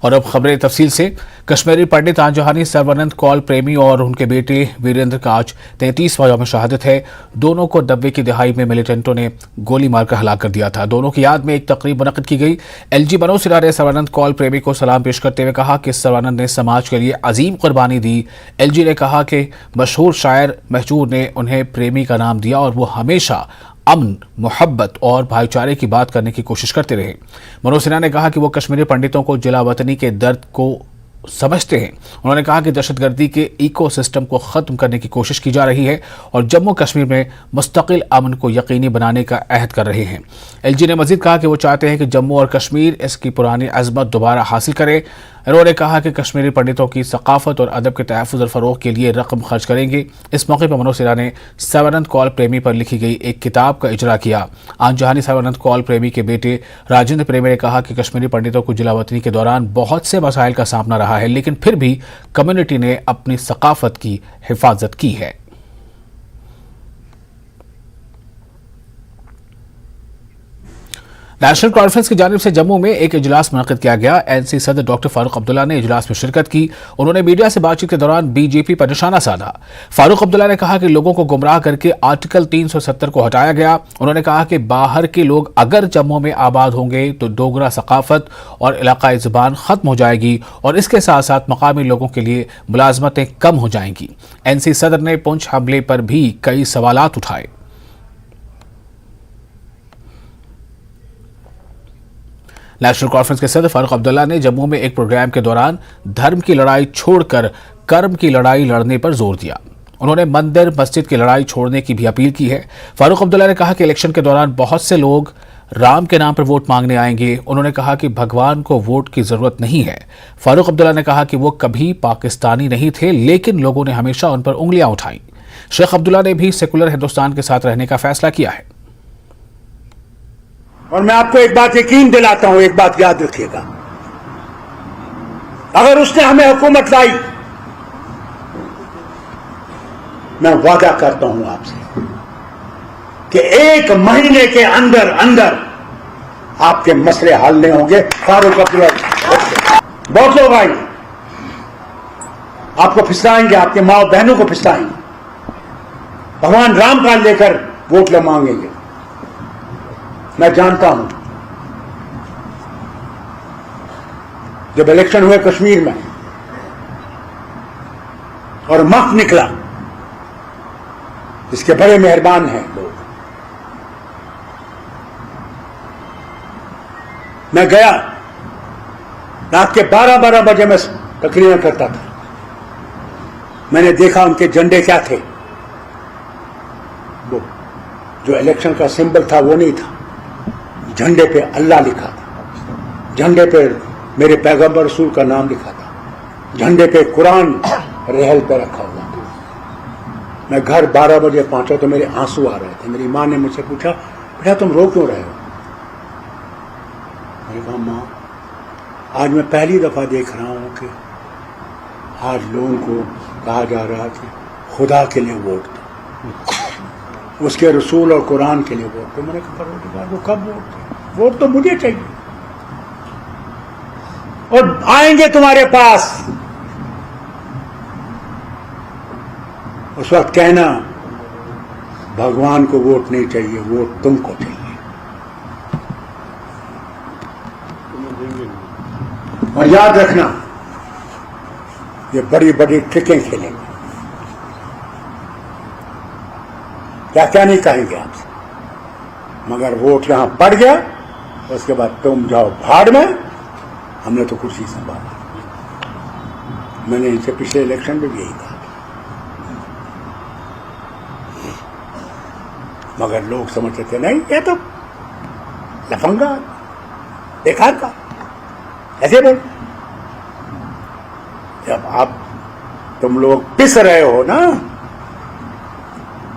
और अब खबरें तफसील से। कश्मीरी पंडित आंजहानी सर्वानंद कौल प्रेमी और उनके बेटे वीरेंद्र का आज 33वां यौम शहादत है। दोनों को 90 की दिहाई में मिलिटेंटों ने गोली मारकर हलाक कर दिया था। दोनों की याद में एक तकरीब मुनक्किद की गई। एलजी मनोज सिन्हा ने सर्वानंद कौल प्रेमी को सलाम पेश करते हुए कहा कि सर्वानंद ने समाज के लिए अजीम कुर्बानी दी। एलजी ने कहा कि मशहूर शायर महजूर ने उन्हें प्रेमी का नाम दिया और वो हमेशा अमन, मोहब्बत और भाईचारे की बात करने की कोशिश करते रहे। मनोज सिन्हा ने कहा कि वो कश्मीरी पंडितों को जिला वतनी के दर्द को समझते हैं। उन्होंने कहा कि दहशतगर्दी के इकोसिस्टम को खत्म करने की कोशिश की जा रही है और जम्मू कश्मीर में मुस्तकिल अमन को यकीनी बनाने का अहद कर रहे हैं। एलजी ने मजीद कहा कि वो चाहते हैं कि जम्मू और कश्मीर इसकी पुरानी अजमत दोबारा हासिल करे। उन्होंने कहा कि कश्मीरी पंडितों की सकाफत और अदब के तहफ़्फ़ुज़ और फ़रोग़ के लिए रकम खर्च करेंगे। इस मौके पर मनोज सिन्हा ने सर्वानंद कौल प्रेमी पर लिखी गई एक किताब का इजरा किया। आंजहानी सर्वानंद कौल प्रेमी के बेटे राजेंद्र प्रेमी ने कहा कि कश्मीरी पंडितों को जिला वतनी के दौरान बहुत से मसाइल का सामना रहा है, लेकिन फिर भी कम्युनिटी ने अपनी सकाफत की हिफाजत की है। नेशनल कॉन्फ्रेंस की जानिब से जम्मू में एक इजलास मुनक्किद किया गया। एनसी सदर डॉक्टर फारूक अब्दुल्ला ने इजलास में शिरकत की। उन्होंने मीडिया से बातचीत के दौरान बीजेपी पर निशाना साधा। फारूक अब्दुल्ला ने कहा कि लोगों को गुमराह करके आर्टिकल 370 को हटाया गया। उन्होंने कहा कि बाहर के लोग अगर जम्मू में आबाद होंगे तो डोगरा सकाफत और इलाकाई ज़बान खत्म हो जाएगी और इसके साथ साथ मकामी लोगों के लिए मुलाजमतें कम हो जाएंगी। एनसी सदर ने पुंछ हमले पर भी कई सवालात उठाए। नेशनल कॉन्फ्रेंस के सदर फारूक अब्दुल्ला ने जम्मू में एक प्रोग्राम के दौरान धर्म की लड़ाई छोड़कर कर्म की लड़ाई लड़ने पर जोर दिया। उन्होंने मंदिर मस्जिद की लड़ाई छोड़ने की भी अपील की है। फारूक अब्दुल्ला ने कहा कि इलेक्शन के दौरान बहुत से लोग राम के नाम पर वोट मांगने आएंगे। उन्होंने कहा कि भगवान को वोट की जरूरत नहीं है। फारूक अब्दुल्ला ने कहा कि वो कभी पाकिस्तानी नहीं थे, लेकिन लोगों ने हमेशा उन पर उंगलियां उठाई। शेख अब्दुल्ला ने भी सेकुलर हिंदुस्तान के साथ रहने का फैसला किया है। और मैं आपको एक बात यकीन दिलाता हूं, एक बात याद रखिएगा, अगर उसने हमें हुकूमत लाई, मैं वादा करता हूं आपसे कि 1 महीने के अंदर अंदर आपके मसले हल नहीं होंगे। फारूक अब्दुल्ला, बहुत लोग आएंगे, आपको फिसलाएंगे, आपके माँ बहनों को फिसलाएंगे, भगवान राम का लेकर वोट ले मांगेंगे। मैं जानता हूं, जब इलेक्शन हुए कश्मीर में और मफ निकला, इसके बड़े मेहरबान हैं लोग। मैं गया, रात के 12-12 बजे मैं तकरीरें करता था। मैंने देखा उनके झंडे क्या थे। वो जो इलेक्शन का सिंबल था वो नहीं था, झंडे पे अल्लाह लिखा था, झंडे पे मेरे पैगंबर रसूल का नाम लिखा था, झंडे पे कुरान रहल पे रखा हुआ था। मैं घर 12 बजे पहुंचा तो मेरे आंसू आ रहे थे। मेरी माँ ने मुझसे पूछा, बेटा तुम रो क्यों रहे हो? मैंने कहा, माँ आज मैं पहली दफा देख रहा हूं कि आज लोगों को कहा जा रहा है कि खुदा के लिए वोट दो, उसके रसूल और कुरान के लिए वोट दो। मैंने कहा, वो कब वोट दो? वोट तो मुझे चाहिए और आएंगे तुम्हारे पास। उस वक्त कहना, भगवान को वोट नहीं चाहिए, वोट तुमको चाहिए। और याद रखना, ये बड़ी बड़ी ट्रिकें खेलेंगे, क्या क्या नहीं कहेंगे आपसे, मगर वोट यहां पड़ गया उसके बाद तुम जाओ भाड़ में। हमने तो कुर्सी संभाला। मैंने इनसे पिछले इलेक्शन में भी यही कहा, मगर लोग समझते थे नहीं ये तो लफंगा बेकार का, ऐसे बोल। जब आप तुम लोग पिस रहे हो ना,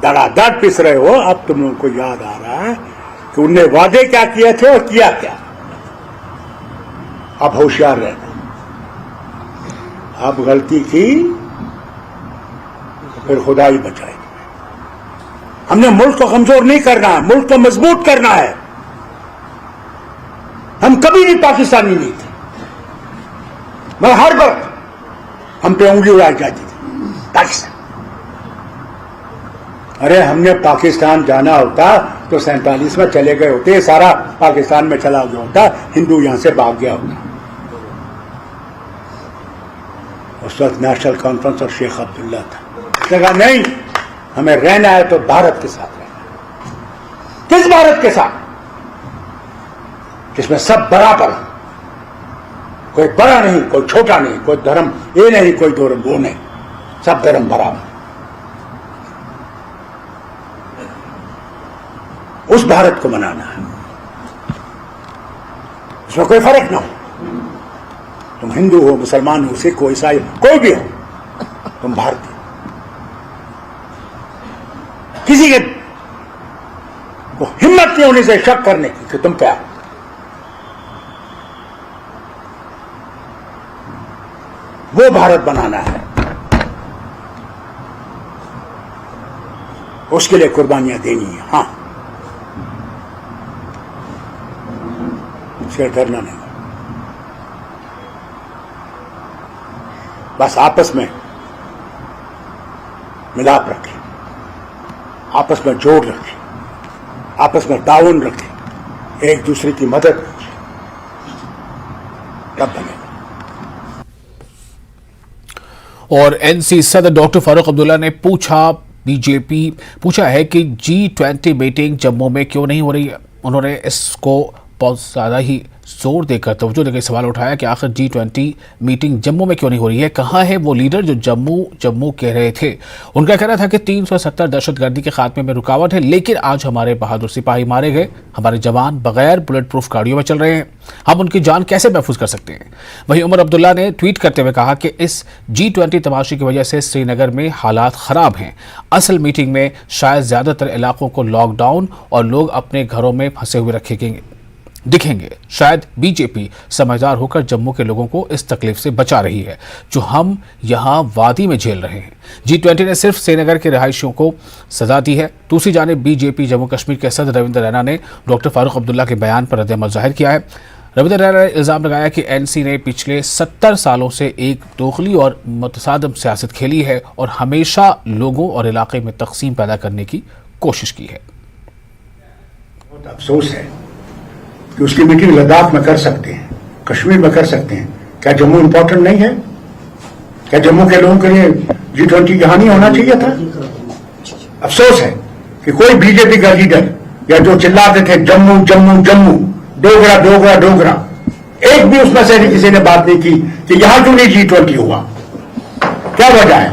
धड़ाधड़ पिस रहे हो, अब तुम लोगों को याद आ रहा है कि उनने वादे क्या किए थे और किया क्या। अब होशियार रहना, अब गलती की तो फिर खुदा ही बचाए। हमने मुल्क को कमजोर नहीं करना है, मुल्क को मजबूत करना है। हम कभी भी पाकिस्तानी नहीं थे, मगर हर वक्त हम पे उंगली उड़ाई जाती थी पाकिस्तान। अरे हमने पाकिस्तान जाना होता तो 47 में चले गए होते, सारा पाकिस्तान में चला गया होता, हिंदू यहां से भाग गया होता। उस वक्त नेशनल कॉन्फ्रेंस और शेख अब्दुल्ला था। कहा नहीं, हमें रहना है तो भारत के साथ रहना। किस भारत के साथ? जिसमें सब बराबर, कोई बड़ा नहीं, कोई छोटा नहीं, कोई धर्म ये नहीं, कोई धर्म वो नहीं, सब धर्म बराबर। उस भारत को मनाना है, उसमें कोई फर्क ना हो। तुम हिंदू हो, मुसलमान हो, सिख हो, ईसाई हो, कोई भी हो, तुम भारतीय। किसी के को हिम्मत नहीं होने से शक करने की कि तुम क्या हो। वो भारत बनाना है, उसके लिए कुर्बानियां देनी है। हां, उसके डरना नहीं, बस आपस में मिलाप रखें, आपस में जोड़ रखें, आपस में ताउन रखें, एक दूसरे की मदद रखें, तब बनेगा। और एनसी सदर डॉक्टर फारूक अब्दुल्ला ने पूछा है कि G20 मीटिंग जम्मू में क्यों नहीं हो रही है। उन्होंने इसको बहुत ज़्यादा ही जोर देकर तवज्जो देकर सवाल उठाया कि आखिर G20 मीटिंग जम्मू में क्यों नहीं हो रही है। कहाँ है वो लीडर जो जम्मू कह रहे थे। उनका कहना था कि 370 दहशतगर्दी के खात्मे में रुकावट है, लेकिन आज हमारे बहादुर सिपाही मारे गए, हमारे जवान बगैर बुलेट प्रूफ गाड़ियों में चल रहे हैं, हम उनकी जान कैसे महफूज कर सकते हैं। वहीं उमर अब्दुल्ला ने ट्वीट करते हुए कहा कि इस G20 तमाशे की वजह से श्रीनगर में हालात खराब हैं। असल मीटिंग में शायद ज्यादातर इलाकों को लॉकडाउन और लोग अपने घरों में फंसे हुए दिखेंगे। शायद बीजेपी समझदार होकर जम्मू के लोगों को इस तकलीफ से बचा रही है जो हम यहाँ वादी में झेल रहे हैं। G20 ने सिर्फ श्रीनगर के रिहायशियों को सजा दी है। दूसरी जानिब बीजेपी जम्मू कश्मीर के सदर रविंद्र रैना ने डॉक्टर फारूक अब्दुल्ला के बयान पर रद्द-ए-अमल जाहिर किया है। रविंद्र रैना ने इल्जाम लगाया कि एनसी ने पिछले 70 सालों से एक दोगली और मुतसादम सियासत खेली है और हमेशा लोगों और इलाके में तकसीम पैदा करने की कोशिश की है। बहुत अफसोस है कि उसकी मीटिंग लद्दाख में कर सकते हैं, कश्मीर में कर सकते हैं। क्या जम्मू इंपॉर्टेंट नहीं है? क्या जम्मू के लोगों के लिए G20 यहां नहीं होना चाहिए था? अफसोस है कि कोई बीजेपी का लीडर या जो चिल्लाते थे जम्मू जम्मू जम्मू, डोगरा डोगरा डोगरा, एक भी उसमें से किसी ने बात नहीं की कि यहां क्यों नहीं G20 हुआ। क्या वजह है?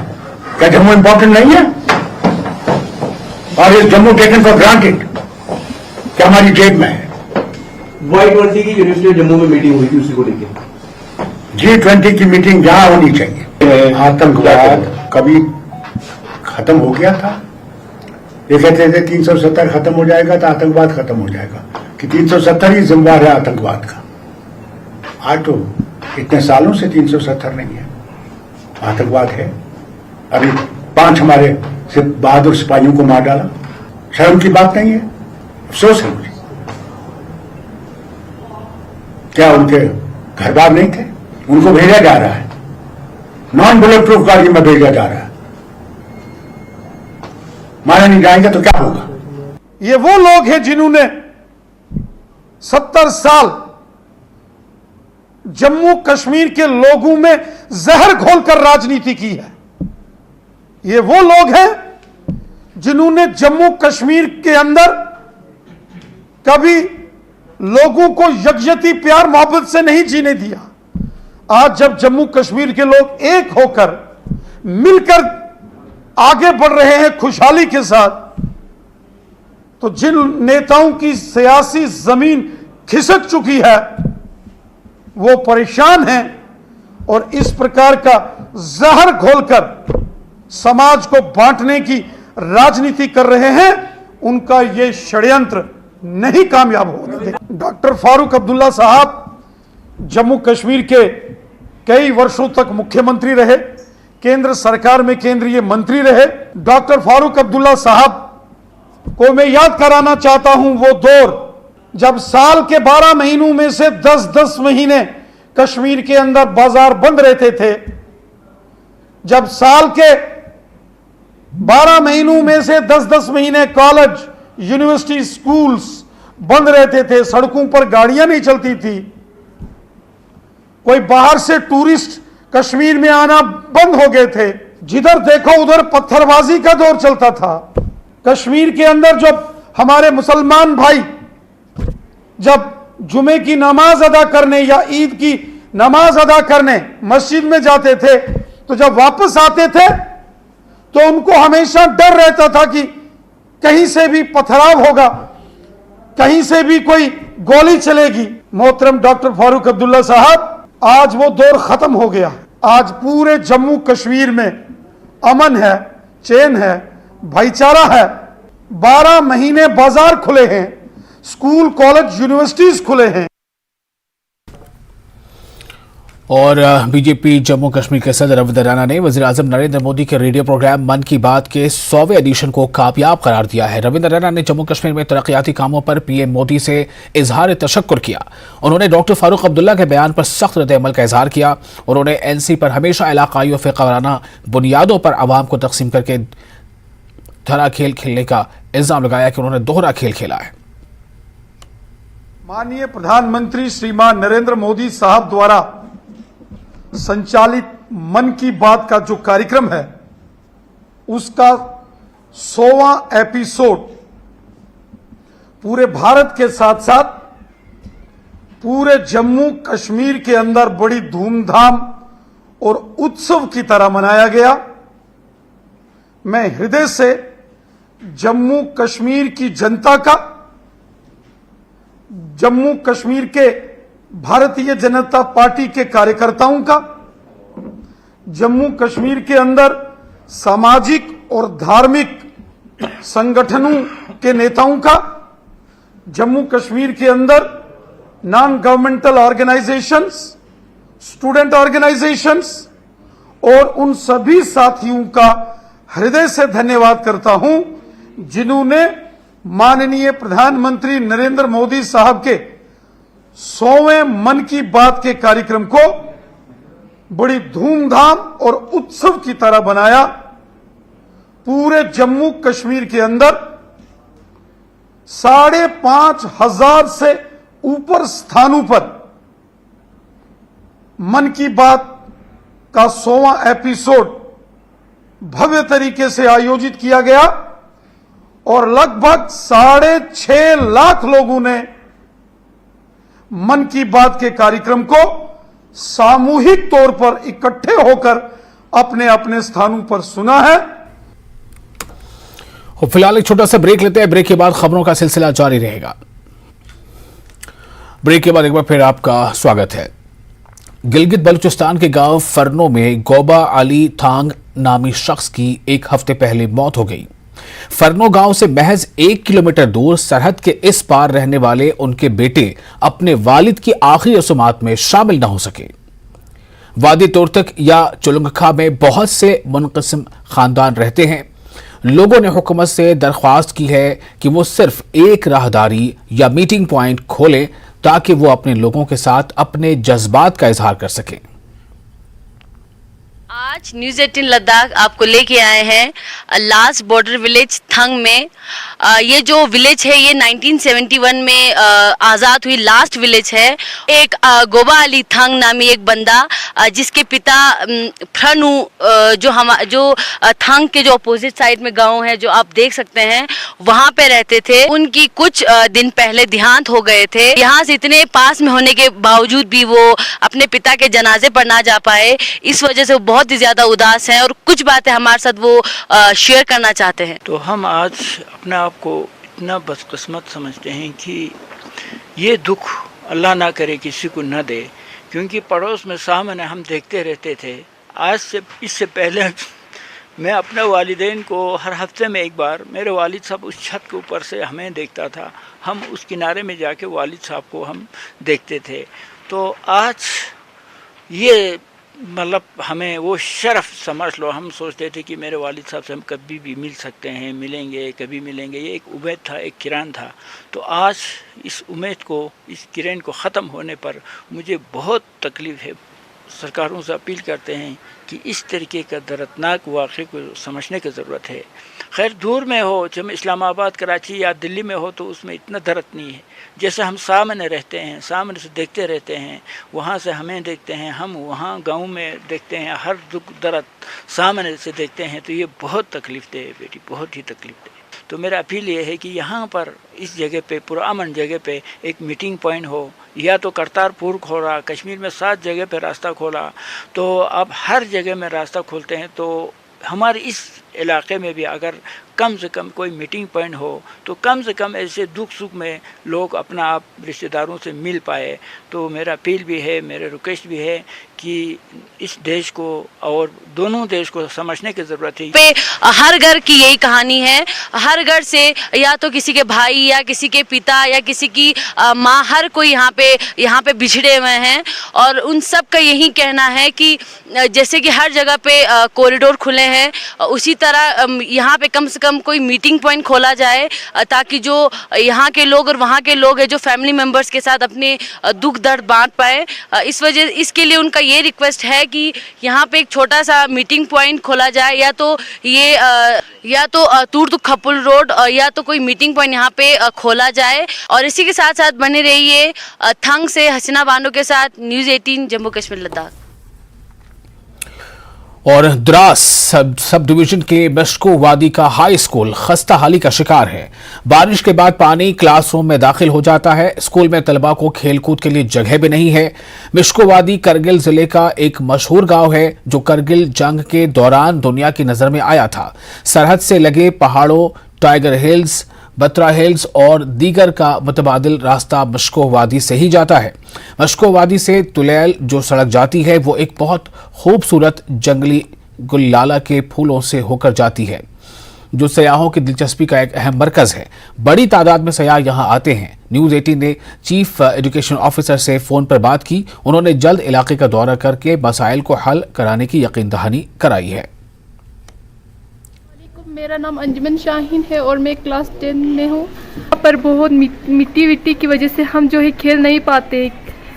क्या जम्मू इंपॉर्टेंट नहीं है? और इस जम्मू टेकन फॉर ग्रांटेड, क्या हमारी जेब में है? Y20 की यूनिवर्सिटी जम्मू में मीटिंग हुई थी, उसी को लेकर G20 की मीटिंग यहां होनी चाहिए। आतंकवाद कभी खत्म हो गया था? ये कहते थे 370 खत्म हो जाएगा तो आतंकवाद खत्म हो जाएगा, कि 370 ही जिम्मेवार है आतंकवाद का। आज तो इतने सालों से 370 नहीं है, आतंकवाद है। अभी 5 हमारे बहादुर सिपाहियों को मार डाला, शर्म की बात नहीं है? अफसोस है मुझे। क्या उनके घर बार नहीं थे? उनको भेजा जा रहा है, नॉन बुलेट प्रूफ गाड़ी में भेजा जा रहा है। मारा नहीं जाएंगे तो क्या होगा? ये वो लोग हैं जिन्होंने 70 साल जम्मू कश्मीर के लोगों में जहर घोलकर राजनीति की है। ये वो लोग हैं जिन्होंने जम्मू कश्मीर के अंदर कभी लोगों को यकजहती प्यार मोहब्बत से नहीं जीने दिया। आज जब जम्मू कश्मीर के लोग एक होकर मिलकर आगे बढ़ रहे हैं खुशहाली के साथ, तो जिन नेताओं की सियासी जमीन खिसक चुकी है वो परेशान हैं और इस प्रकार का जहर घोलकर समाज को बांटने की राजनीति कर रहे हैं। उनका ये षड्यंत्र नहीं कामयाब होने। डॉक्टर फारूक अब्दुल्ला साहब जम्मू कश्मीर के कई वर्षों तक मुख्यमंत्री रहे, केंद्र सरकार में केंद्रीय मंत्री रहे। डॉक्टर फारूक अब्दुल्ला साहब को मैं याद कराना चाहता हूं वो दौर जब साल के 12 महीनों में से 10-10 महीने कश्मीर के अंदर बाजार बंद रहते थे, जब साल के 12 महीनों में से 10-10 महीने कॉलेज, यूनिवर्सिटी, स्कूल्स बंद रहते थे, सड़कों पर गाड़ियां नहीं चलती थी, कोई बाहर से टूरिस्ट कश्मीर में आना बंद हो गए थे, जिधर देखो उधर पत्थरबाजी का दौर चलता था। कश्मीर के अंदर जब हमारे मुसलमान भाई जब जुमे की नमाज अदा करने या ईद की नमाज अदा करने मस्जिद में जाते थे, तो जब वापस आते थे तो उनको हमेशा डर रहता था कि कहीं से भी पथराव होगा, कहीं से भी कोई गोली चलेगी। मोहतरम डॉक्टर फारूक अब्दुल्ला साहब, आज वो दौर खत्म हो गया। आज पूरे जम्मू कश्मीर में अमन है, चैन है, भाईचारा है। 12 महीने बाजार खुले हैं, स्कूल, कॉलेज, यूनिवर्सिटीज खुले हैं। और बीजेपी जम्मू कश्मीर के सदर रविंद्र रैना ने वज़ीर-ए-आज़म नरेंद्र मोदी के रेडियो प्रोग्राम मन की बात के 100वें एडिशन को कामयाब करार दिया है। रविंद्र रैना ने जम्मू कश्मीर में तरक्याती कामों पर पीएम मोदी से इजहार तशक्कुर किया। उन्होंने डॉक्टर फारूक अब्दुल्ला के बयान पर सख्त रद्द-ए-अमल का इजहार किया। उन्होंने एनसी पर हमेशा इलाकाई और फ़िक़ाराना बुनियादों पर आवाम को तकसीम करके धरा खेल खेलने का इल्जाम लगाया कि उन्होंने दोहरा खेल खेला है। माननीय प्रधानमंत्री श्रीमान नरेंद्र मोदी साहब द्वारा संचालित मन की बात का जो कार्यक्रम है, उसका 100वां एपिसोड पूरे भारत के साथ साथ पूरे जम्मू कश्मीर के अंदर बड़ी धूमधाम और उत्सव की तरह मनाया गया। मैं हृदय से जम्मू कश्मीर की जनता का, जम्मू कश्मीर के भारतीय जनता पार्टी के कार्यकर्ताओं का, जम्मू कश्मीर के अंदर सामाजिक और धार्मिक संगठनों के नेताओं का, जम्मू कश्मीर के अंदर non governmental organisations, student organisations और उन सभी साथियों का हृदय से धन्यवाद करता हूं जिन्होंने माननीय प्रधानमंत्री नरेंद्र मोदी साहब के 100वें मन की बात के कार्यक्रम को बड़ी धूमधाम और उत्सव की तरह बनाया। पूरे जम्मू कश्मीर के अंदर 5,500 से ऊपर स्थानों पर मन की बात का 100वां एपिसोड भव्य तरीके से आयोजित किया गया और लगभग 6.5 लाख लोगों ने मन की बात के कार्यक्रम को सामूहिक तौर पर इकट्ठे होकर अपने अपने स्थानों पर सुना है। फिलहाल एक छोटा सा ब्रेक लेते हैं। ब्रेक के बाद खबरों का सिलसिला जारी रहेगा। ब्रेक के बाद एक बार फिर आपका स्वागत है। गिलगित बलूचिस्तान के गांव फरनो में गोबा अली थांग नामी शख्स की एक हफ्ते पहले मौत हो गई। फरनो गांव से महज 1 किलोमीटर दूर सरहद के इस पार रहने वाले उनके बेटे अपने वालिद की आखिरी रस्मात में शामिल न हो सके। वादी तोरतक या चुलंगखा में बहुत से मुनक़सिम खानदान रहते हैं। लोगों ने हुकूमत से दरख्वास्त की है कि वो सिर्फ एक राहदारी या मीटिंग पॉइंट खोले ताकि वो अपने लोगों के साथ अपने जज्बात का इजहार कर सकें। आज न्यूज़ 18 लद्दाख आपको लेके आए हैं लास्ट बॉर्डर विलेज थंग में। ये जो विलेज है ये 1971 में आज़ाद हुई लास्ट विलेज है। एक गोबा अली थंग नामी एक बंदा जिसके पिता फ्रनू जो थंग के जो अपोजिट साइड में गांव है जो आप देख सकते हैं वहां पे रहते थे। उनकी कुछ दिन पहले देहांत हो गए थे। यहाँ से इतने पास में होने के बावजूद भी वो अपने पिता के जनाजे पर ना जा पाए। इस वजह से वो बहुत ही ज्यादा उदास हैं और कुछ बातें हमारे साथ वो शेयर करना चाहते हैं। तो हम आज अपने आप को इतना बदकिस्मत समझते हैं कि ये दुख अल्लाह ना करे किसी को न दे, क्योंकि पड़ोस में सामने हम देखते रहते थे। आज से इससे पहले मैं अपने वालिदैन को हर हफ्ते में एक बार, मेरे वालिद साहब उस छत के ऊपर से हमें देखता था, हम उस किनारे में जाके वालिद साहब को हम देखते थे। तो आज ये मतलब हमें वो शर्फ समझ लो, हम सोचते थे कि मेरे वालिद साहब से हम कभी भी मिल सकते हैं, मिलेंगे, कभी मिलेंगे, ये एक उम्मीद था, एक किरण था। तो आज इस उम्मीद को, इस किरण को ख़त्म होने पर मुझे बहुत तकलीफ़ है। सरकारों से अपील करते हैं कि इस तरीके का दर्दनाक वाक़े को समझने की ज़रूरत है। खैर दूर में हो, जब इस्लामाबाद, कराची या दिल्ली में हो तो उसमें इतना दर्द नहीं है। जैसे हम सामने रहते हैं, सामने से देखते रहते हैं, वहाँ से हमें देखते हैं, हम वहाँ गांव में देखते हैं, हर दुख दर्द सामने से देखते हैं, तो ये बहुत तकलीफ़ दे बेटी, बहुत ही तकलीफ़ दे। तो मेरा अपील ये है कि यहाँ पर इस जगह पे, पुरअमन जगह पे एक मीटिंग पॉइंट हो, या तो करतारपुर खोला, कश्मीर में 7 जगह पे रास्ता खोला, तो अब हर जगह में रास्ता खोलते हैं, तो हमारे इस इलाके में भी अगर कम से कम कोई मीटिंग पॉइंट हो तो कम से कम ऐसे दुख सुख में लोग अपना आप रिश्तेदारों से मिल पाए। तो मेरा अपील भी है, मेरा रिक्वेस्ट भी है कि इस देश को और दोनों देश को समझने की ज़रूरत है। पे हर घर की यही कहानी है, हर घर से या तो किसी के भाई या किसी के पिता या किसी की माँ, हर कोई यहाँ पे बिछड़े हुए हैं, और उन सब का यही कहना है कि जैसे कि हर जगह पे कॉरिडोर खुले हैं, उसी तरह यहाँ पे कम से कम कोई मीटिंग पॉइंट खोला जाए, ताकि जो यहाँ के लोग और वहाँ के लोग हैं जो फैमिली मेम्बर्स के साथ अपने दुख दर्द बांट पाए। इसके लिए उनका ये रिक्वेस्ट है कि यहाँ पे एक छोटा सा मीटिंग पॉइंट खोला जाए, या तो तुर्त खपुल रोड, या तो कोई मीटिंग पॉइंट यहाँ पे खोला जाए। और इसी के साथ साथ बने रहिए थंग से हसीना बानो के साथ, न्यूज़ 18 जम्मू कश्मीर लद्दाख। और द्रास सब डिवीजन के मशको वादी का हाई स्कूल खस्ता हाली का शिकार है। बारिश के बाद पानी क्लासरूम में दाखिल हो जाता है। स्कूल में तलबा को खेलकूद के लिए जगह भी नहीं है। मशको वादी करगिल जिले का एक मशहूर गांव है जो करगिल जंग के दौरान दुनिया की नजर में आया था। सरहद से लगे पहाड़ों, टाइगर हिल्स, बत्रा हिल्स और दीगर का मुतबादिल रास्ता मशको वादी से ही जाता है। मशको वादी से तुलैल जो सड़क जाती है वो एक बहुत खूबसूरत जंगली गुललाला के फूलों से होकर जाती है, जो सयाहों की दिलचस्पी का एक अहम मरकज है। बड़ी तादाद में सयाह यहाँ आते हैं। न्यूज़ 18 ने चीफ एजुकेशन ऑफिसर से फोन पर बात की। उन्होंने जल्द इलाके का दौरा करके मसाइल को हल कराने की यकीन दहानी कराई है। मेरा नाम अंजुमन शाहीन है और मैं क्लास 10 में हूँ। यहाँ पर बहुत मिट्टी की वजह से हम जो है खेल नहीं पाते,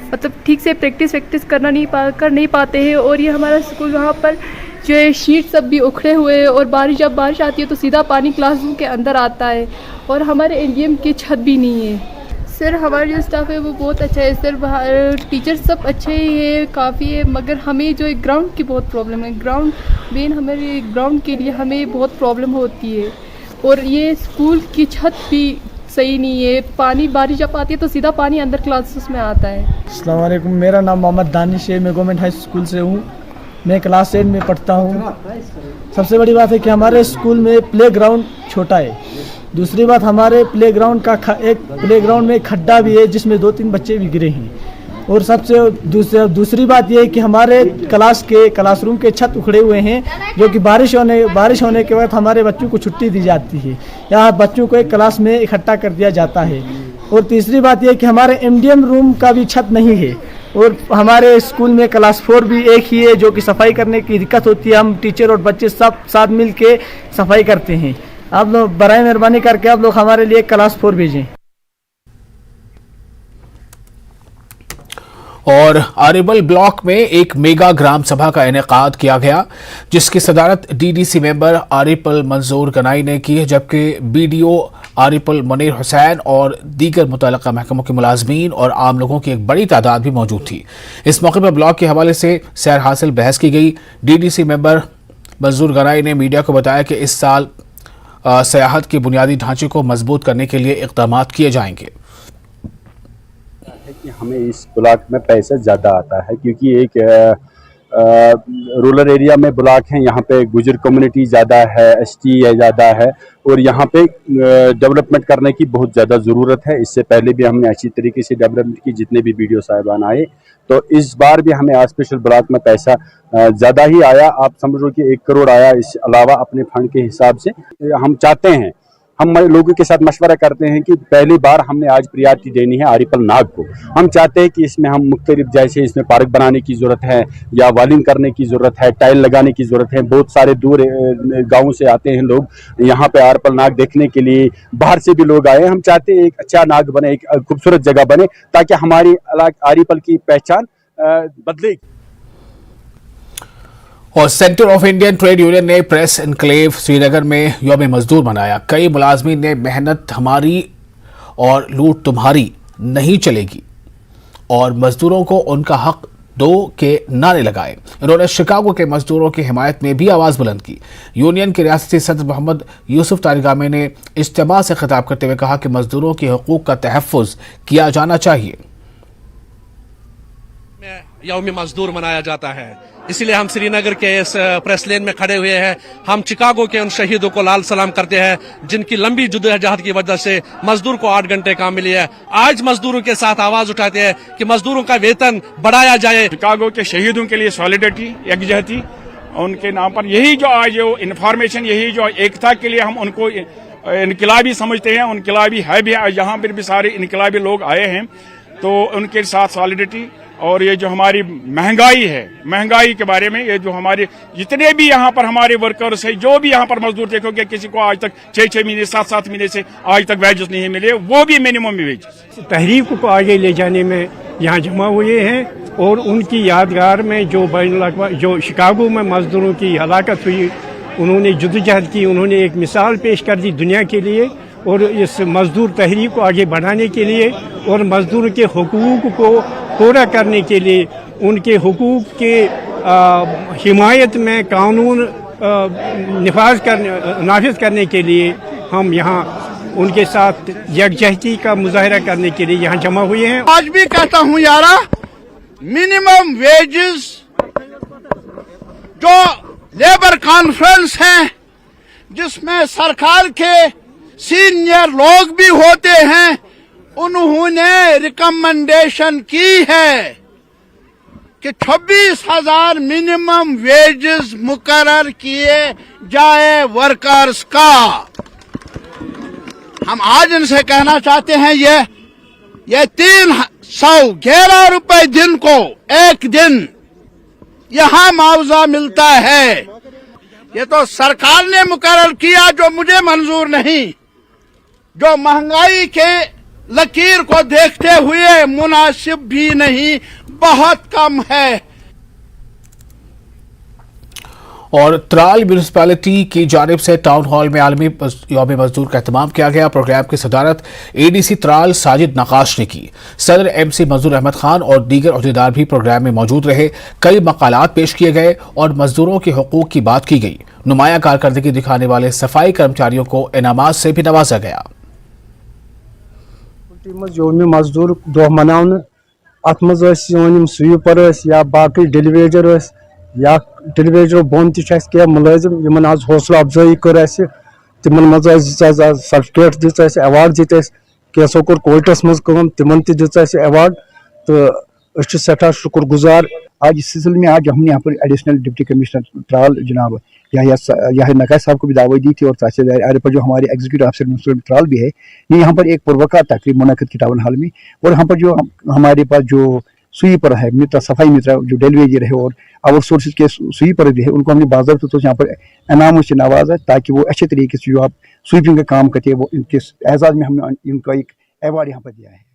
मतलब ठीक से प्रैक्टिस कर नहीं पाते हैं। और ये हमारा स्कूल वहाँ पर जो है शीट सब भी उखड़े हुए हैं, और जब बारिश आती है तो सीधा पानी क्लासरूम के अंदर आता है। और हमारे एडीएम की छत भी नहीं है। सर हमारा जो स्टाफ है वो बहुत अच्छा है सर, टीचर सब अच्छे ही है, काफ़ी है, मगर हमें जो है ग्राउंड की बहुत प्रॉब्लम है। हमारे ग्राउंड के लिए हमें बहुत प्रॉब्लम होती है। और ये स्कूल की छत भी सही नहीं है, बारिश जब आती है तो सीधा पानी अंदर क्लासेस में आता है। अस्सलाम वालेकुम, मेरा नाम मोहम्मद दानिश है, मैं गवर्नमेंट हाई स्कूल से हूँ, मैं क्लास 8 में पढ़ता हूँ। सबसे बड़ी बात है कि हमारे स्कूल में प्लेग्राउंड छोटा है। दूसरी बात, हमारे प्लेग्राउंड में एक खड्डा भी है जिसमें 2-3 बच्चे भी गिरे हैं। और सबसे दूसरी बात यह है कि हमारे क्लासरूम के छत उखड़े हुए हैं, जो कि बारिश होने के बाद हमारे बच्चों को छुट्टी दी जाती है या बच्चों को एक क्लास में इकट्ठा कर दिया जाता है। और तीसरी बात यह है कि हमारे एमडीएम रूम का भी छत नहीं है। और हमारे स्कूल में क्लास 4 भी एक ही है, जो कि सफाई करने की दिक्कत होती है। हम टीचर और बच्चे सब साथ मिल के सफाई करते हैं। आप लोग बराए मेहरबानी करके आप लोग हमारे लिए क्लास 4 भेजें। और आरिबल ब्लॉक में एक मेगा ग्राम सभा का इनेकाद किया गया, जिसकी सदारत डीडीसी मेंबर आरिफुल मंजूर गनाई ने की, जबकि बीडीओ आरिफुल मुनीर हुसैन और दीगर मुतल्लिका महकमों के मुलाजमीन और आम लोगों की एक बड़ी तादाद भी मौजूद थी। इस मौके पर ब्लॉक के हवाले से सैर हासिल बहस की गई। डीडीसी मेंबर मंजूर गनाई ने मीडिया को बताया कि इस साल सियाहत के बुनियादी ढांचे को मजबूत करने के लिए इक़दाम किए जाएंगे। कि हमें इस ब्लॉक में पैसा ज़्यादा आता है, क्योंकि एक रूरल एरिया में ब्लॉक है, यहाँ पे गुजर कम्युनिटी ज़्यादा है, एसटी ज़्यादा है, और यहाँ पे डेवलपमेंट करने की बहुत ज़्यादा ज़रूरत है। इससे पहले भी हमने अच्छी तरीके से डेवलपमेंट की, जितने भी बीडीओ साहिबान आए, तो इस बार भी हमें स्पेशल ब्लॉक में पैसा ज़्यादा ही आया। आप समझो कि 1 करोड़ आया। इस अलावा अपने फंड के हिसाब से हम चाहते हैं हम लोगों के साथ मशवरा करते हैं कि पहली बार हमने आज प्रायोरिटी देनी है आरिपल नाग को। हम चाहते हैं कि इसमें हम मुख्तलिफ, जैसे इसमें पार्क बनाने की ज़रूरत है या वॉलिंग करने की ज़रूरत है, टाइल लगाने की ज़रूरत है। बहुत सारे दूर गाँव से आते हैं लोग यहाँ पे आरिपल नाग देखने के लिए, बाहर से भी लोग आए। हम चाहते हैं एक अच्छा नाग बने, एक खूबसूरत जगह बने, ताकि हमारी आरिपल की पहचान बदले। और centre of Indian trade union ने प्रेस एनक्लेव श्रीनगर में यौम मजदूर मनाया। कई मुलाजमीन ने मेहनत हमारी और लूट तुम्हारी नहीं चलेगी और मजदूरों को उनका हक दो के नारे लगाए। इन्होंने शिकागो के मजदूरों की हिमायत में भी आवाज बुलंद की। यूनियन के रियासती सदर मोहम्मद यूसुफ तारिगामी ने इज्तिमा से खिताब करते हुए कहा कि मजदूरों के हकूक का तहफ़्फ़ुज़ किया जाना चाहिए। यौम मजदूर मनाया जाता है, इसलिए हम श्रीनगर के इस प्रेस लेन में खड़े हुए हैं। हम चिकागो के उन शहीदों को लाल सलाम करते हैं जिनकी लंबी जद्दोजहद की वजह से मजदूर को 8 घंटे काम मिली है। आज मजदूरों के साथ आवाज उठाते हैं कि मजदूरों का वेतन बढ़ाया जाए। चिकागो के शहीदों के लिए सॉलिडरिटी, यकजहती, उनके नाम पर यही जो आज जो इन्फॉर्मेशन, यही जो एकता के लिए हम उनको इनकलाबी समझते हैं, इनकलाबी है भी। यहाँ पर भी सारे इनकलाबी लोग आए हैं, तो उनके साथ सॉलिडरिटी। और ये जो हमारी महंगाई है, महंगाई के बारे में, ये जो हमारे जितने भी यहाँ पर हमारे वर्कर्स है, जो भी यहाँ पर मजदूर देखोगे, किसी को आज तक 6-6 महीने 7-7 महीने से आज तक वेजेस नहीं मिले, वो भी मिनिमम वेजेस। तहरीक को आगे ले जाने में यहाँ जमा हुए हैं और उनकी यादगार में जो शिकागो में मजदूरों की हलाकत हुई, उन्होंने जद्दोजहद की, उन्होंने एक मिसाल पेश कर दी दुनिया के लिए। और इस मजदूर तहरीक को आगे बढ़ाने के लिए और मजदूर के हुकूक को पूरा करने के लिए, उनके हुकूक के हिमायत में कानून नाफिज करने के लिए हम यहाँ उनके साथ यकजहती का मुजाहरा करने के लिए यहाँ जमा हुए हैं। आज भी कहता हूँ यारा, मिनिमम वेजेस जो लेबर कॉन्फ्रेंस है, जिसमें सरकार के सीनियर लोग भी होते हैं, उन्होंने रिकमेंडेशन की है कि 26,000 मिनिमम वेजेस मुकर्रर किए जाए वर्कर्स का। हम आज इनसे कहना चाहते हैं ये 311 रुपए दिन को एक दिन यहां मुआवजा मिलता है। ये तो सरकार ने मुकर्रर किया, जो मुझे मंजूर नहीं, जो महंगाई के लकीर को देखते हुए मुनासिब भी नहीं, बहुत कम है। और त्राल म्यूनिसिपैलिटी की जानिब से टाउन हॉल में आलमी यौम मजदूर का एहतमाम किया गया। प्रोग्राम की सदारत एडीसी त्राल साजिद नकाश ने की। सदर एमसी मंजूर अहमद खान और दीगर अहदेदार भी प्रोग्राम में मौजूद रहे। कई मकालात पेश किए गए और मजदूरों के हकूक की बात की गई। नुमाया कारकर्दगी दिखाने वाले सफाई कर्मचारियों को इनामात से भी नवाजा गया। यौम मजदूर दो मनावन, अत मज स्वीपर या बाकी डेलीवेजर या डेलीवेजर बोन तह मुलाजिम यमन आज हौसला अफजाई कर तिमन मज सर्टिफिकेट दिस अवार्ड दित कैसो कोर कोर्टस मज तिमन दित अवार्ड। तो सठा शुक्र गुजार। आज इस सिलसिले में आज हमने यहाँ पर एडिशनल डिप्टी कमिश्नर त्राल जनाब याहिया नकाश साहब को भी दावत दी थी और तहसीलदार पर जो हमारे एग्जीक्यूटिव ऑफिसर म्यूनिसिपल त्राल भी है, ये यहाँ पर एक पुरवका तकरीब मुनक़िद की टाउन हॉल में। और यहाँ पर जो हमारे पास जो स्वीपर है, मित्र सफाई मित्र जो डेलीवेजर है और आउटसोर्सेज के स्वीपर भी है, उनको हमने बाज़ाब्ता तो यहाँ पर इनामों से नवाजा ताकि वो अच्छे तरीके से जो आप स्वीपिंग का काम करते हैं, वो इनके एजाज में हमने इनका एक अवार्ड यहाँ पर दिया है।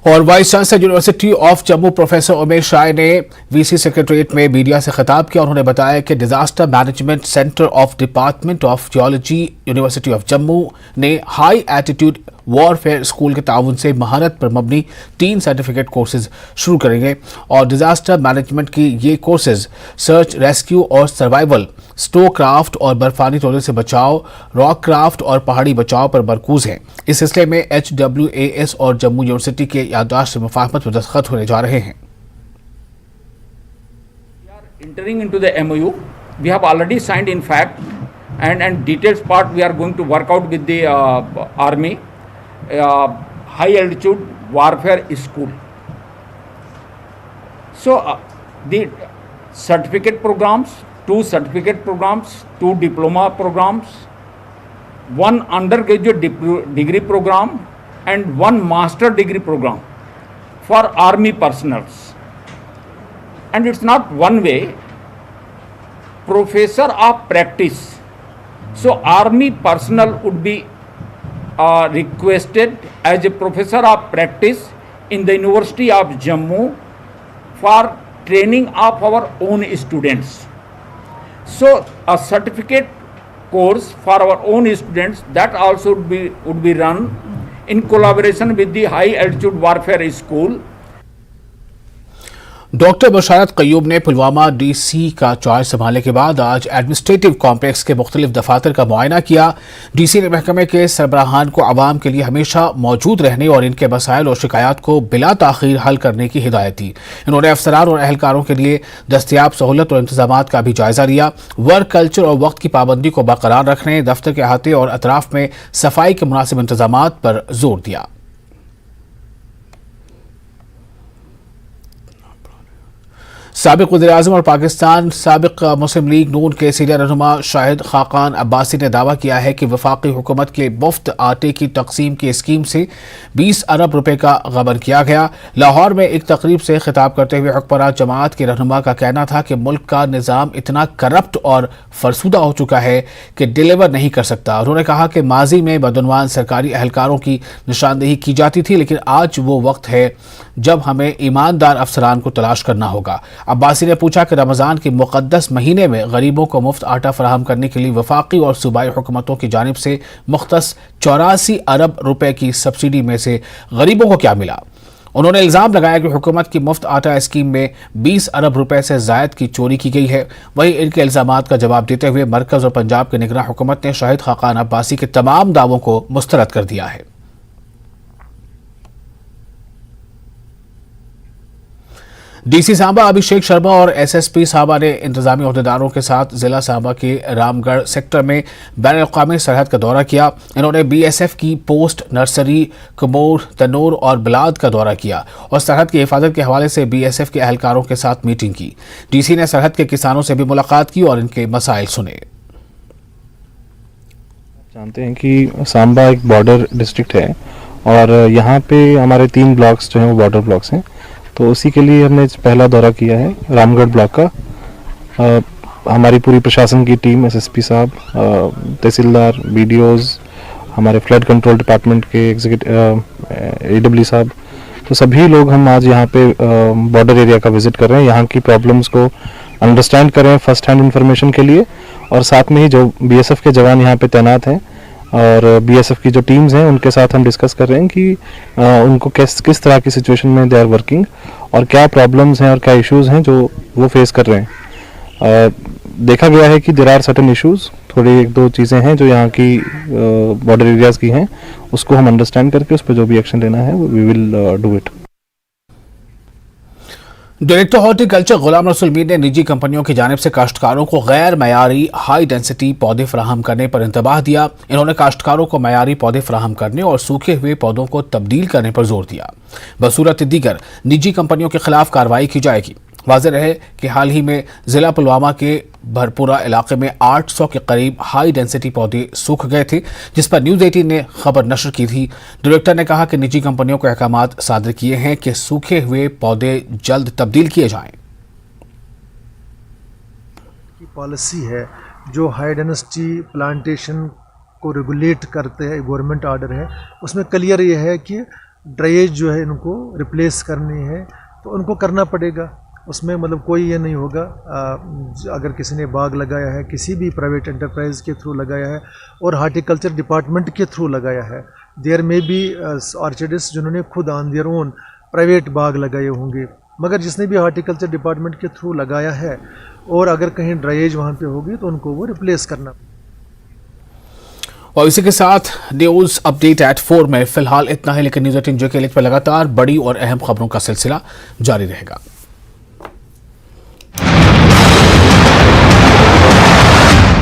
और vice chancellor university of Jammu professor Umesh Shah ने वीसी सेक्रेटरीट में मीडिया से खिताब किया। उन्होंने बताया कि disaster management centre of department of geology university of Jammu ने हाई एटीट्यूड वॉरफेयर स्कूल के ताउन से महारत पर मबनी 3 सर्टिफिकेट कोर्सेज शुरू करेंगे और डिजास्टर मैनेजमेंट की ये कोर्सेज सर्च, रेस्क्यू और सर्वाइवल, स्नो क्राफ्ट और बर्फानी तोड़े से बचाव, रॉक क्राफ्ट और पहाड़ी बचाव पर मरकूज हैं। इस सिलसिले में HWAS और जम्मू यूनिवर्सिटी के याददाश्त मुफाहमत पर दस्तखत होने जा रहे हैं। Entering into the MOU, we have already signed in fact, and details part we are going to work out with the army. High altitude warfare school. So the certificate programs, 2 certificate programs, 2 diploma programs, one undergraduate degree program and one master degree program for army personnels. And it's not one way, professor of practice. So army personnel would be requested as a professor of practice in the University of Jammu for training of our own students. So a certificate course for our own students that also would be run in collaboration with the High Altitude Warfare School. Doctor Basharat Qayoom ने Pulwama DC का charge संभालने के बाद आज administrative complex के मुख्तलिफ दफातर का मुआयना किया। डीसी ने महकमे के सरबराहान को आवाम के लिए हमेशा मौजूद रहने और इनके मसाइल और शिकायत को बिला ताखीर हल करने की हिदायत दी। इन्होंने अफसरान और अहलकारों के लिए दस्तयाब सहूलत और इंतजाम का भी जायजा लिया। वर्क कल्चर और वक्त की पाबंदी को बरकरार रखने, दफ्तर के अहाते और अतराफ में सफाई के मुनासिब इंतजाम पर जोर दिया। साबिक वज़ीर-ए-आज़म और पाकिस्तान साबिक मुस्लिम लीग नून के सीनियर रहनुमा शाहिद खाकान अब्बासी ने दावा किया है कि वफाकी हुकूमत के मुफ्त आटे की तकसीम की स्कीम से 20 अरब रुपए का गबन किया गया। लाहौर में एक तकरीब से खिताब करते हुए हुक्मरान जमात के रहनुमा का कहना था कि मुल्क का निज़ाम इतना करप्ट और फरसुदा हो चुका है कि डिलीवर नहीं कर सकता। उन्होंने कहा कि माजी में बदउनवान सरकारी अहलकारों की निशानदेही की जाती थी, लेकिन आज वो वक्त है जब हमें ईमानदार अफसरान को तलाश करना होगा। अब्बासी ने पूछा कि रमज़ान के मुक़द्दस महीने में गरीबों को मुफ्त आटा फराहम करने के लिए वफाकी और सूबाई हुकूमतों की जानिब से मुख्तस 84 अरब रुपए की सब्सिडी में से गरीबों को क्या मिला। उन्होंने इल्ज़ाम लगाया कि हुकूमत की मुफ्त आटा स्कीम में 20 अरब रुपए से ज़ायद की चोरी की गई है। वहीं इनके इल्ज़ामात का जवाब देते हुए मरकज़ और पंजाब के निगरान हुकूमत ने शाहिद खाकान अब्बासी के तमाम दावों को मुस्तरद कर दिया है। डीसी सांबा अभिषेक शर्मा और एसएसपी सांबा ने इंतजामी अहदेदारों के साथ जिला सांबा के रामगढ़ सेक्टर में बैन-ए-अक़वामी सरहद का दौरा किया। इन्होंने बीएसएफ की पोस्ट नर्सरी, कमोर, तनूर और बिलाद का दौरा किया और सरहद की हिफाजत के हवाले से बीएसएफ के अहलकारों के साथ मीटिंग की। डीसी ने सरहद के किसानों से भी मुलाकात की और इनके मसाइल सुने। जानते हैं कि सांबा एक बॉर्डर डिस्ट्रिक्ट है और यहाँ पे हमारे 3 ब्लॉक्स जो हैं वो बॉर्डर ब्लॉक्स हैं, तो उसी के लिए हमने पहला दौरा किया है रामगढ़ ब्लॉक का। हमारी पूरी प्रशासन की टीम, एसएसपी साहब, तहसीलदार, बीडीओज, हमारे फ्लड कंट्रोल डिपार्टमेंट के एग्जीक्यूटिव एडब्ल्यू साहब, तो सभी लोग हम आज यहाँ पे बॉर्डर एरिया का विजिट कर रहे हैं, यहाँ की प्रॉब्लम्स को अंडरस्टैंड कर रहे हैं फर्स्ट हैंड इंफॉर्मेशन के लिए, और साथ में ही जो बीएसएफ के जवान यहाँ पे तैनात हैं और बीएसएफ की जो टीम्स हैं उनके साथ हम डिस्कस कर रहे हैं कि उनको किस तरह की सिचुएशन में दे आर वर्किंग और क्या प्रॉब्लम्स हैं और क्या इश्यूज हैं जो वो फेस कर रहे हैं। देखा गया है कि देयर आर सर्टेन इश्यूज, थोड़ी 1-2 चीज़ें हैं जो यहाँ की बॉर्डर एरियाज की हैं, उसको हम अंडरस्टैंड करके उस पर जो भी एक्शन लेना है we will do it. Director horticulture Ghulam Rasool Mir ने निजी कंपनियों की जानिब से काश्तकारों को गैर मयारी हाई डेंसिटी पौधे फराहम करने पर इंतबाह दिया। इन्होंने काश्तकारों को मयारी पौधे फराहम करने और सूखे हुए पौधों को तब्दील करने पर जोर दिया। बसूरत दीगर निजी कंपनियों के खिलाफ कार्रवाई की जाएगी। वाज़ेह रहे कि हाल ही में जिला पुलवामा के भरपूरा इलाके में 800 के करीब हाई डेंसिटी पौधे सूख गए थे, जिस पर न्यूज़ 18 ने खबर नशर की थी। डायरेक्टर ने कहा कि निजी कंपनियों को अहकामात सादर किए हैं कि सूखे हुए पौधे जल्द तब्दील किए जाएं। की पॉलिसी है जो हाई डेंसिटी प्लांटेशन को रेगुलेट करते हैं, गवर्नमेंट ऑर्डर है, उसमें क्लियर ये है कि ड्राइएज जो है इनको रिप्लेस करनी है तो उनको करना पड़ेगा। उसमें मतलब कोई ये नहीं होगा अगर किसी ने बाग लगाया है, किसी भी प्राइवेट एंटरप्राइज के थ्रू लगाया है और हार्टिकल्चर डिपार्टमेंट के थ्रू लगाया है, देयर में भी ऑर्चिडिस्ट जिन्होंने खुद ऑन देयर ओन प्राइवेट बाग लगाए होंगे, मगर जिसने भी हार्टिकल्चर डिपार्टमेंट के थ्रू लगाया है और अगर कहीं ड्राइएज वहाँ पे होगी तो उनको वो रिप्लेस करना। और इसी के साथ न्यूज़ अपडेट एट 4 में फिलहाल इतना है, लेकिन न्यूज़ 18 जो के लिए पर लगातार बड़ी और अहम खबरों का सिलसिला जारी रहेगा।